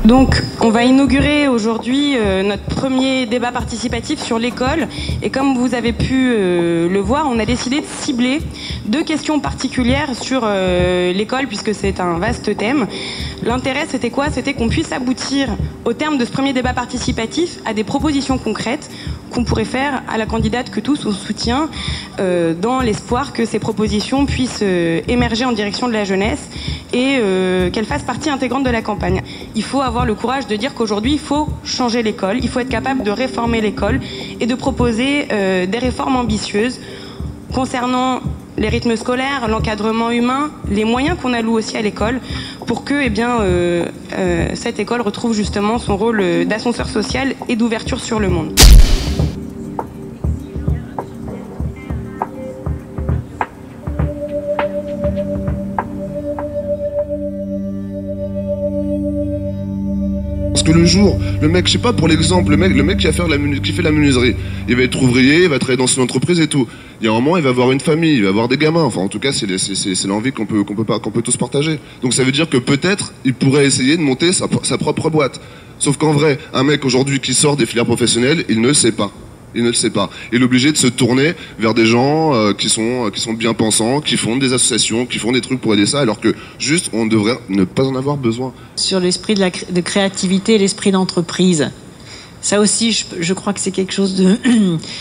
Donc, on va inaugurer aujourd'hui notre premier débat participatif sur l'école. Et comme vous avez pu le voir, on a décidé de cibler 2 questions particulières sur l'école, puisque c'est un vaste thème. L'intérêt, c'était quoi? C'était qu'on puisse aboutir, au terme de ce premier débat participatif, à des propositions concrètes qu'on pourrait faire à la candidate que tous on soutient, dans l'espoir que ces propositions puissent émerger en direction de la jeunesse et qu'elles fassent partie intégrante de la campagne. Il faut avoir le courage de dire qu'aujourd'hui, il faut changer l'école, il faut être capable de réformer l'école et de proposer des réformes ambitieuses concernant les rythmes scolaires, l'encadrement humain, les moyens qu'on alloue aussi à l'école pour que cette école retrouve justement son rôle d'ascenseur social et d'ouverture sur le monde. Parce que le jour, le mec, je sais pas, pour l'exemple, le mec qui fait la menuiserie, il va être ouvrier, il va travailler dans une entreprise et tout. Il y a un moment, il va avoir une famille, il va avoir des gamins. Enfin, en tout cas, c'est l'envie qu'on peut tous partager. Donc ça veut dire que peut-être, il pourrait essayer de monter sa propre boîte. Sauf qu'en vrai, un mec aujourd'hui qui sort des filières professionnelles, il ne le sait pas. Il ne le sait pas. Il est obligé de se tourner vers des gens qui sont bien pensants, qui font des associations, qui font des trucs pour aider ça, alors que juste, on devrait ne pas en avoir besoin. Sur l'esprit de créativité, l'esprit d'entreprise, ça aussi, je crois que c'est quelque chose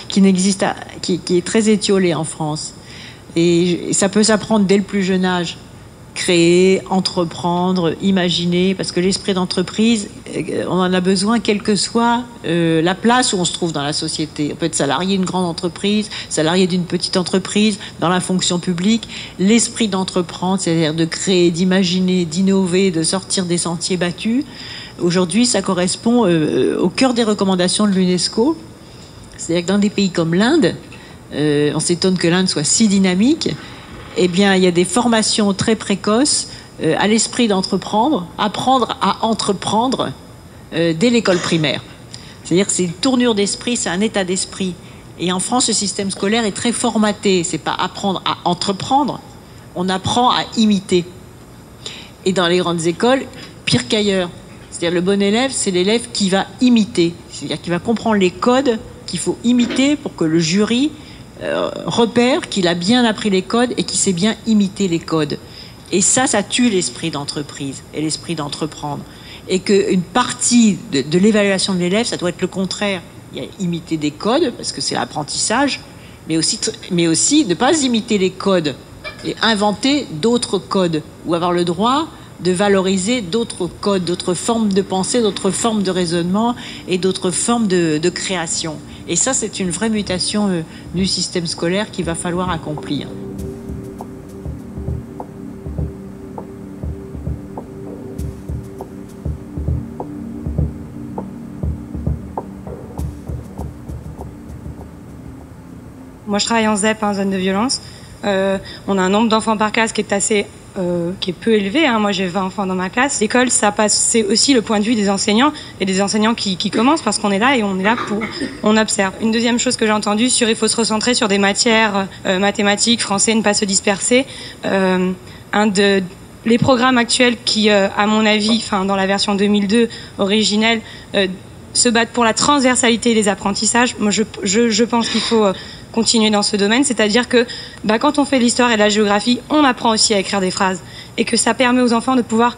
qui est très étiolé en France. Et ça peut s'apprendre dès le plus jeune âge. Créer, entreprendre, imaginer, parce que l'esprit d'entreprise, on en a besoin quelle que soit la place où on se trouve dans la société. On peut être salarié d'une grande entreprise, salarié d'une petite entreprise, dans la fonction publique. L'esprit d'entreprendre, c'est-à-dire de créer, d'imaginer, d'innover, de sortir des sentiers battus. Aujourd'hui, ça correspond au cœur des recommandations de l'UNESCO. C'est-à-dire que dans des pays comme l'Inde, on s'étonne que l'Inde soit si dynamique. Eh bien, il y a des formations très précoces à l'esprit d'entreprendre, apprendre à entreprendre dès l'école primaire. C'est-à-dire que c'est une tournure d'esprit, c'est un état d'esprit. Et en France, le système scolaire est très formaté. C'est pas apprendre à entreprendre, on apprend à imiter. Et dans les grandes écoles, pire qu'ailleurs. C'est-à-dire le bon élève, c'est l'élève qui va imiter. C'est-à-dire qui va comprendre les codes qu'il faut imiter pour que le jury repère qu'il a bien appris les codes et qu'il sait bien imiter les codes. Et ça tue l'esprit d'entreprise et l'esprit d'entreprendre. Et qu'une partie de l'évaluation de l'élève, ça doit être le contraire. Il y a imiter des codes, parce que c'est l'apprentissage, mais aussi ne pas imiter les codes et inventer d'autres codes, ou avoir le droit de valoriser d'autres codes, d'autres formes de pensée, d'autres formes de raisonnement et d'autres formes de création. Et ça, c'est une vraie mutation du système scolaire qu'il va falloir accomplir. Moi, je travaille en ZEP, zone de violence. On a un nombre d'enfants par classe qui est peu élevé. Moi, j'ai 20 enfants dans ma classe. L'école, c'est aussi le point de vue des enseignants et des enseignants qui commencent parce qu'on est là et on est là on observe. Une deuxième chose que j'ai entendue il faut se recentrer sur des matières mathématiques, français, ne pas se disperser. Les programmes actuels qui, à mon avis, dans la version 2002 originelle, se battent pour la transversalité des apprentissages. Moi, je pense qu'il faut continuer dans ce domaine, c'est-à-dire que quand on fait l'histoire et la géographie, on apprend aussi à écrire des phrases et que ça permet aux enfants de pouvoir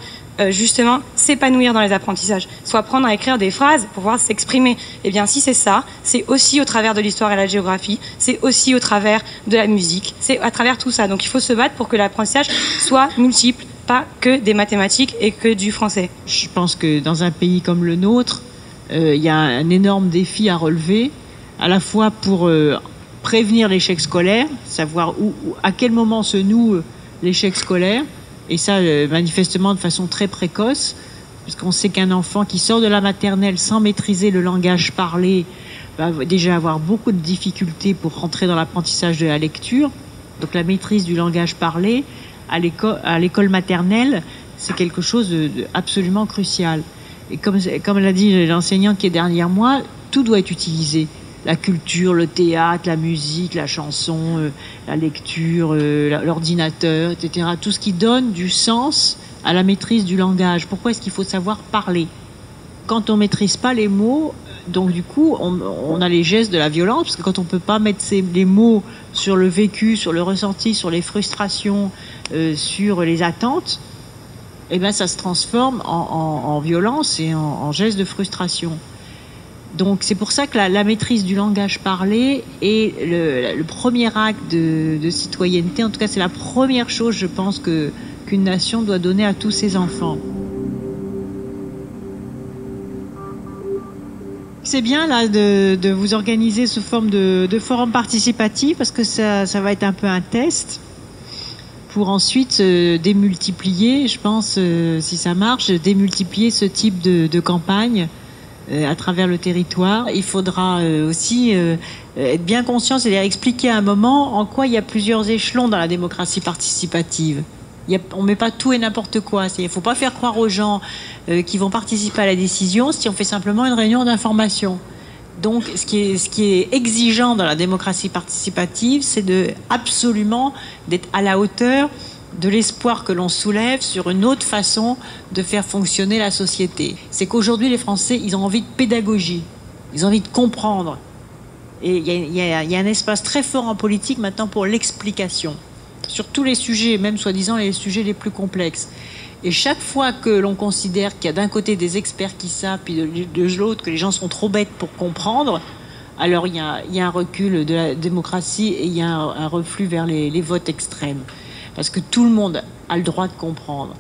justement s'épanouir dans les apprentissages, soit apprendre à écrire des phrases pour pouvoir s'exprimer. Eh bien, si c'est ça, c'est aussi au travers de l'histoire et la géographie, c'est aussi au travers de la musique, c'est à travers tout ça. Donc, il faut se battre pour que l'apprentissage soit multiple, pas que des mathématiques et que du français. Je pense que dans un pays comme le nôtre, il y a un énorme défi à relever, à la fois pour prévenir l'échec scolaire, savoir à quel moment se noue l'échec scolaire, et ça manifestement de façon très précoce, puisqu'on sait qu'un enfant qui sort de la maternelle sans maîtriser le langage parlé va déjà avoir beaucoup de difficultés pour rentrer dans l'apprentissage de la lecture. Donc la maîtrise du langage parlé à l'école maternelle, c'est quelque chose d'absolument crucial. Et comme l'a dit l'enseignant qui est derrière moi, tout doit être utilisé. La culture, le théâtre, la musique, la chanson, la lecture, l'ordinateur, etc. Tout ce qui donne du sens à la maîtrise du langage. Pourquoi est-ce qu'il faut savoir parler? quand on maîtrise pas les mots, donc du coup, on a les gestes de la violence, parce que quand on peut pas mettre les mots sur le vécu, sur le ressenti, sur les frustrations, sur les attentes, eh ben ça se transforme en violence et en gestes de frustration. Donc c'est pour ça que la maîtrise du langage parlé est le premier acte de citoyenneté. En tout cas, c'est la première chose, je pense, qu'une nation doit donner à tous ses enfants. C'est bien là de vous organiser sous forme de forum participatif, parce que ça va être un peu un test pour ensuite démultiplier, je pense, si ça marche, démultiplier ce type de campagne à travers le territoire. Il faudra aussi être bien conscient, c'est-à-dire expliquer à un moment en quoi il y a plusieurs échelons dans la démocratie participative. On ne met pas tout et n'importe quoi. Il ne faut pas faire croire aux gens qui vont participer à la décision si on fait simplement une réunion d'information. Donc, ce qui est exigeant dans la démocratie participative, c'est absolument d'être à la hauteur de l'espoir que l'on soulève sur une autre façon de faire fonctionner la société. C'est qu'aujourd'hui, les Français, ils ont envie de pédagogie. Ils ont envie de comprendre. Et il y a un espace très fort en politique maintenant pour l'explication. Sur tous les sujets, même soi-disant les sujets les plus complexes. Et chaque fois que l'on considère qu'il y a d'un côté des experts qui savent, puis de l'autre que les gens sont trop bêtes pour comprendre, alors il y a un recul de la démocratie et il y a un reflux vers les votes extrêmes. Parce que tout le monde a le droit de comprendre.